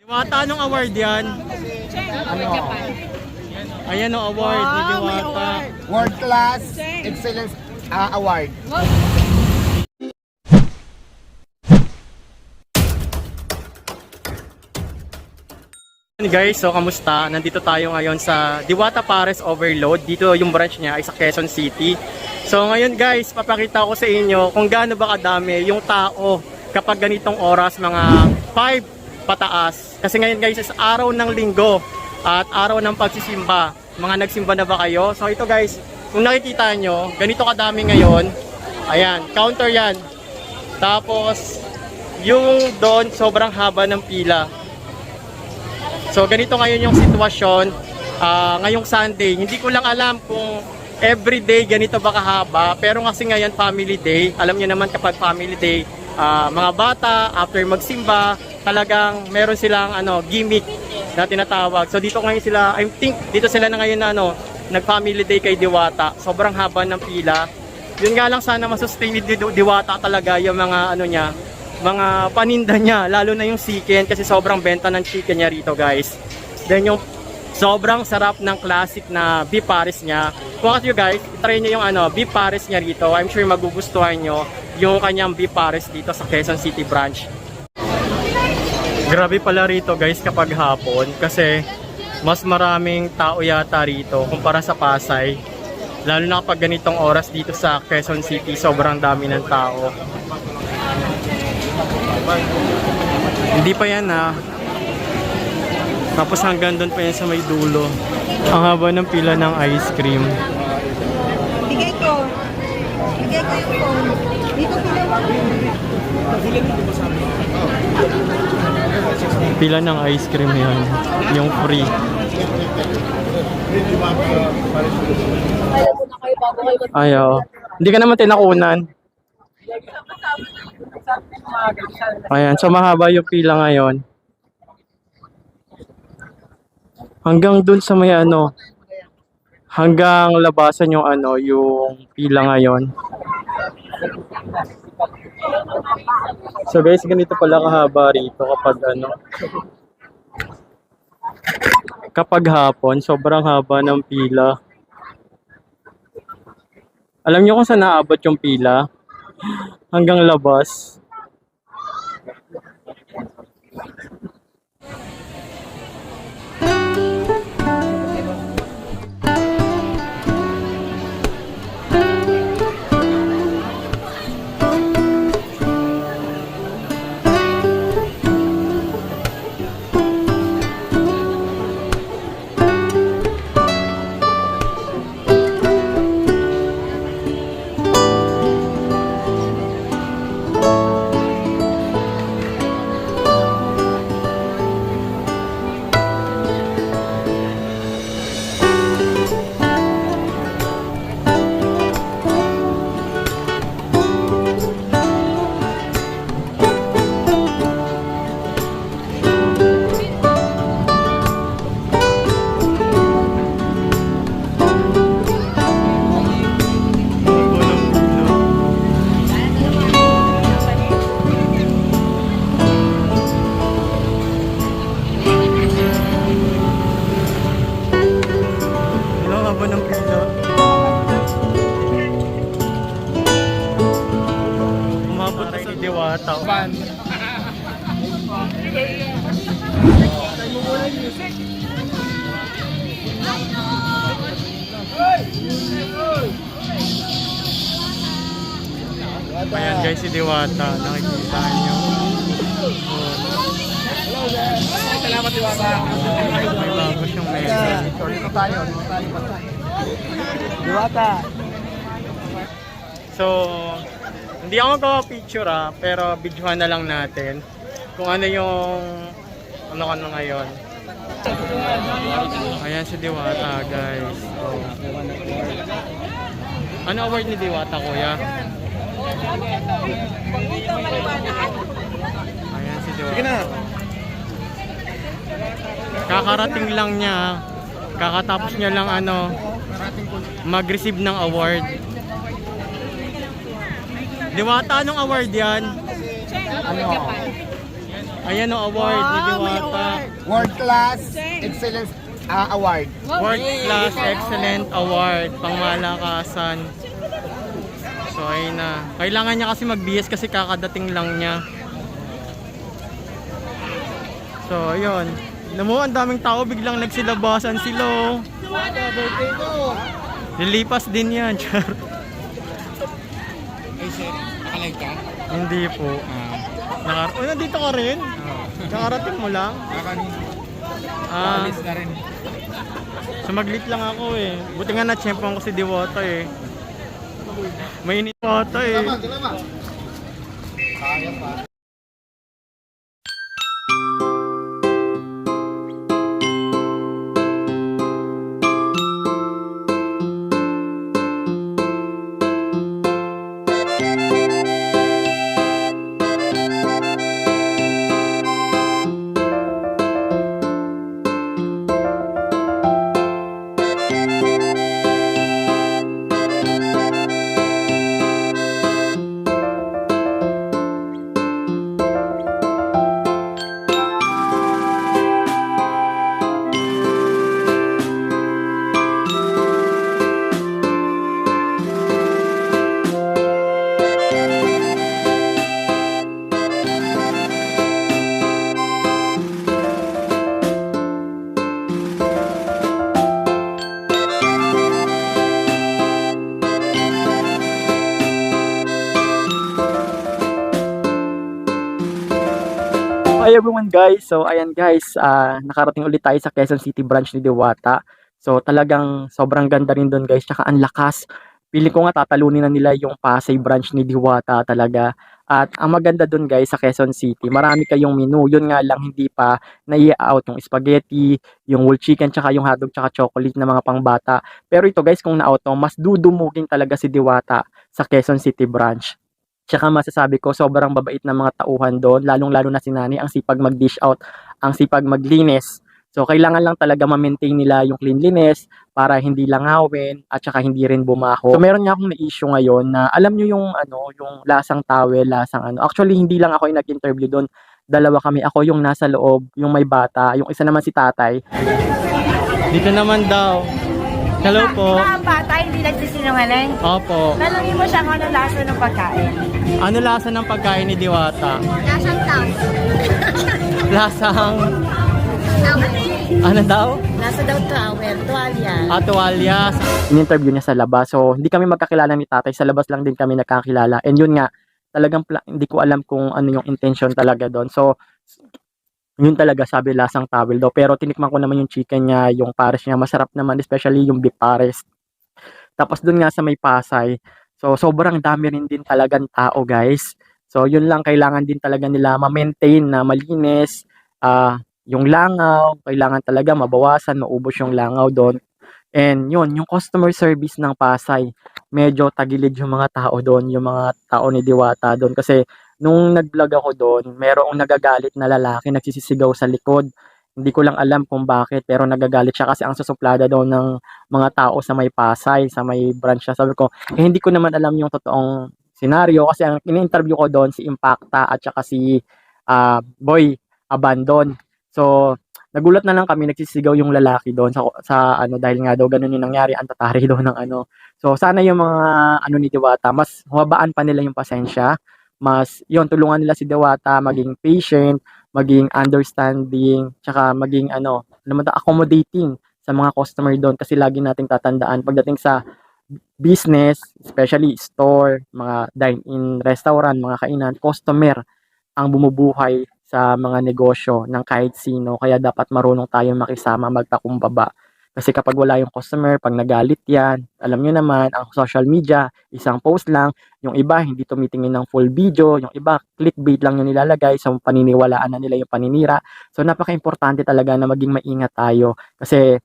Diwata, anong award yan? Ano? Ayan o, award ni Diwata. World Class Excellence Award. Guys, so kamusta? Nandito tayo ngayon sa Diwata Pares Overload. Dito yung branch niya ay sa Quezon City. So ngayon guys, papakita ko sa inyo kung gaano ba kadami yung tao kapag ganitong oras, mga 5 pataas. Kasi ngayon guys is araw ng linggo at araw ng pagsisimba. Mga nagsimba na ba kayo? So ito guys, kung nakikita nyo, ganito kadami ngayon. Ayan, counter yan. Tapos yung doon sobrang haba ng pila. So ganito ngayon yung sitwasyon ngayong Sunday. Hindi ko lang alam kung everyday ganito ba kahaba. Pero kasi ngayon family day. Alam niyo naman kapag family day, mga bata after magsimba, talagang meron silang gimmick na tinatawag. So dito ngayon sila, I think dito sila na ngayon na nag-family day kay Diwata. Sobrang haba ng pila. Yun nga lang, sana masustain ni Diwata talaga yung mga niya, mga paninda niya, lalo na yung chicken kasi sobrang benta ng chicken niya rito guys. Then yung sobrang sarap ng classic na beef pares niya. Kung kasi guys, try niyo yung beef pares niya rito. I'm sure magugustuhan niyo yung kanyang beef pares dito sa Quezon City branch. Grabe pala rito guys kapag hapon kasi mas maraming tao yata rito kumpara sa Pasay. Lalo na kapag ganitong oras dito sa Quezon City, sobrang dami ng tao. Hindi pa yan tapos hanggang doon pa yan sa may dulo. Ang haba ng pila ng ice cream. Bigay ko yung phone. Dito Pila ng ice cream yan. Yung free. Ayaw. Hindi ka naman tinakunan. Ayan, so mahaba yung pila ngayon. Hanggang dun sa may hanggang labasan yung yung pila ngayon. So guys, ganito pala kahaba rito kapag kapag hapon, sobrang haba ng pila. Alam niyo kung saan naabot yung pila? Hanggang labas. Diwata. Ayan guys, si Diwata, nakikita nyo. Salamat Diwata. May bago siyang message. Dito tayo. Diwata. So, hindi ako magpapicture pero videohan na lang natin kung ano yung ngayon. Ayan si Diwata guys. Oh. Ano award ni Diwata kuya? Ayan si Diwata. Sige na. Kakarating lang niya. Kakatapos niya lang mag-receive ng award. Diwata, anong award yan? Ano? Ayan o, award ni Diwata. World Class Excellence Award. World Class Excellent Award, pangmalakasan. So ayun na. Kailangan niya kasi mag-BS kasi kakadating lang niya. So ayun. Alam mo, ang daming tao biglang nagsilabasan sila. Oh. Birthday mo. Lilipas din yan. Char. Ay, sir, nakalive ka? Hindi po. Nandito ka rin? Kakarating mo lang? Kakanin. Ah, na rin. sumaglit lang ako eh. Buti nga na-champion ko si Diwata eh. Mainit Diwata eh. Salamat. Kaya pa. Hi everyone guys. So ayan guys, nakarating ulit tayo sa Quezon City branch ni Diwata. So talagang sobrang ganda rin doon guys, tsaka ang lakas. Feeling ko nga tatalunin na nila yung Pasay branch ni Diwata talaga. At ang maganda doon guys sa Quezon City, marami kayong menu. Yun nga lang hindi pa nai-out yung spaghetti, yung whole chicken, tsaka yung hotdog, tsaka chocolate na mga pangbata. Pero ito guys, kung na-out to, mas dudumugin talaga si Diwata sa Quezon City branch. Tsaka masasabi ko, sobrang babait ng mga tauhan doon, lalong-lalo na si Nani, ang sipag mag-dish out, ang sipag maglinis. So, kailangan lang talaga ma-maintain nila yung cleanliness para hindi langawin at tsaka hindi rin bumaho. So, meron nga akong na-issue ngayon na alam nyo yung, yung lasang towel, lasang ano. Actually, hindi lang ako yung nag-interview doon. Dalawa kami. Ako yung nasa loob, yung may bata, yung isa naman si tatay. Dito naman daw. Hello po. Ang bata, hindi nagsisinungaling. Opo. Tanungin mo siya kung ano lasa ng pagkain. Ano lasa ng pagkain ni Diwata? Lasang tao. Lasang... Ano daw? Lasa daw towel, tuwalya. Tuwalya. In-interview niya sa labas. So, hindi kami magkakilala ni tatay. Sa labas lang din kami nagkakilala. And yun nga, talagang hindi ko alam kung ano yung intention talaga doon. So, yun talaga sabi lasang towel daw. Pero tinikman ko naman yung chicken niya, yung pares niya. Masarap naman, especially yung beef pares. Tapos dun nga sa may Pasay. So, sobrang dami rin din talagang tao, guys. So, yun lang, kailangan din talaga nila ma-maintain na malinis. Yung langaw, kailangan talaga mabawasan, maubos yung langaw doon. And yun, yung customer service ng Pasay, medyo tagilid yung mga tao doon, yung mga tao ni Diwata doon. Kasi nung nag-vlog ako doon, merong nagagalit na lalaki, nagsisisigaw sa likod. Hindi ko lang alam kung bakit, pero nagagalit siya kasi ang susuplada daw ng mga tao sa may Pasay, sa may branch niya. Sabi ko, hindi ko naman alam yung totoong senaryo kasi ang in-interview ko doon si Impacta at saka si Boy Abandon. So, nagulat na lang kami, nagsisigaw yung lalaki doon sa ano dahil nga daw ganun yung nangyari, ang tatari daw ng ano. So, sana yung mga ano ni Diwata, mas huwabaan pa nila yung pasensya. Mas, yun, tulungan nila si Diwata maging patient, maging understanding, tsaka maging accommodating sa mga customer doon kasi lagi nating tatandaan pagdating sa business, especially store, mga dine-in restaurant, mga kainan, customer ang bumubuhay sa mga negosyo ng kahit sino. Kaya dapat marunong tayong makisama, magpakumbaba. Kasi kapag wala yung customer, pag nagalit yan, alam nyo naman, ang social media, isang post lang, yung iba hindi tumitingin ng full video, yung iba clickbait lang yung nilalagay, so paniniwalaan na nila yung paninira. So napaka-importante talaga na maging maingat tayo kasi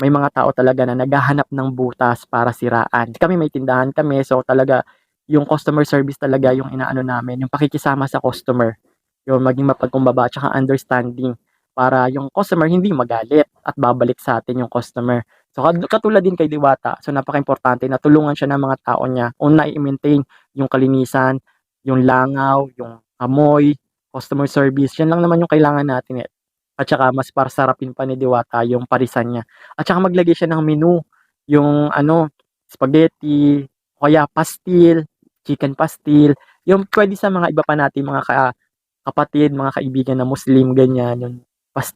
may mga tao talaga na naghahanap ng butas para siraan. Kami may tindahan kami, so talaga yung customer service talaga yung inaano namin, yung pakikisama sa customer, yung maging mapagkumbaba at saka understanding para yung customer hindi magalit at babalik sa atin yung customer. So katulad din kay Diwata, so napaka-importante na tulungan siya ng mga tao niya una i-maintain yung kalinisan, yung langaw, yung amoy, customer service. Yan lang naman yung kailangan natin At saka mas sarapin pa ni Diwata yung parisan niya. At saka maglagay siya ng menu, yung ano, spaghetti, o kaya pastil, chicken pastil, yung pwede sa mga iba pa nating mga kapatid, mga kaibigan na Muslim, ganyan, yung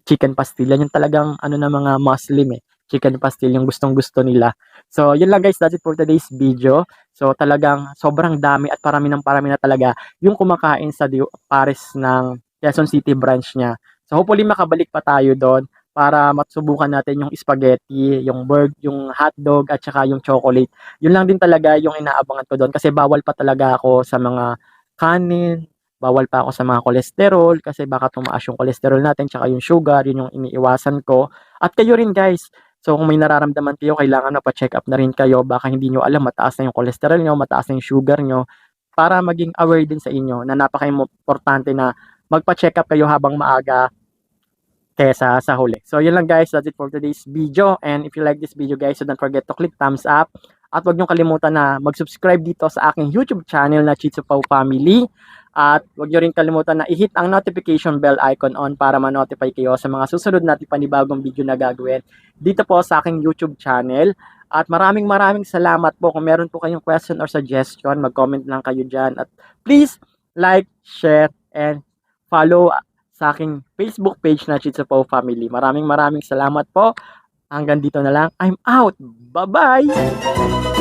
chicken pastil, yan yung talagang ano na mga Muslim chicken pastil, yung gustong-gusto nila. So, yun lang guys, that's it for today's video. So, talagang sobrang dami at parami ng parami na talaga yung kumakain sa Pares ng Quezon City branch niya. So, hopefully makabalik pa tayo doon para masubukan natin yung spaghetti, yung yung hotdog at saka yung chocolate. Yun lang din talaga yung inaabangan ko doon kasi bawal pa talaga ako sa mga kanin, bawal pa ako sa mga kolesterol kasi baka tumaas yung kolesterol natin tsaka yung sugar, yun yung iniiwasan ko. At kayo rin guys, so kung may nararamdaman kayo, kailangan na pa-check up na rin kayo. Baka hindi nyo alam, mataas na yung cholesterol nyo, mataas na yung sugar nyo, para maging aware din sa inyo na napaka-importante na magpa-check up kayo habang maaga kesa sa huli. So yun lang guys, that's it for today's video. And if you like this video guys, so don't forget to click thumbs up. At huwag niyong kalimutan na mag-subscribe dito sa aking YouTube channel na Chitsu Pau Family. At huwag niyo rin kalimutan na i-hit ang notification bell icon on para ma-notify kayo sa mga susunod natin panibagong video na gagawin dito po sa aking YouTube channel. At maraming salamat po. Kung meron po kayong question or suggestion, mag-comment lang kayo dyan. At please like, share, and follow sa aking Facebook page na Chitsu Pau Family. Maraming salamat po. Hanggang dito na lang. I'm out. Bye-bye!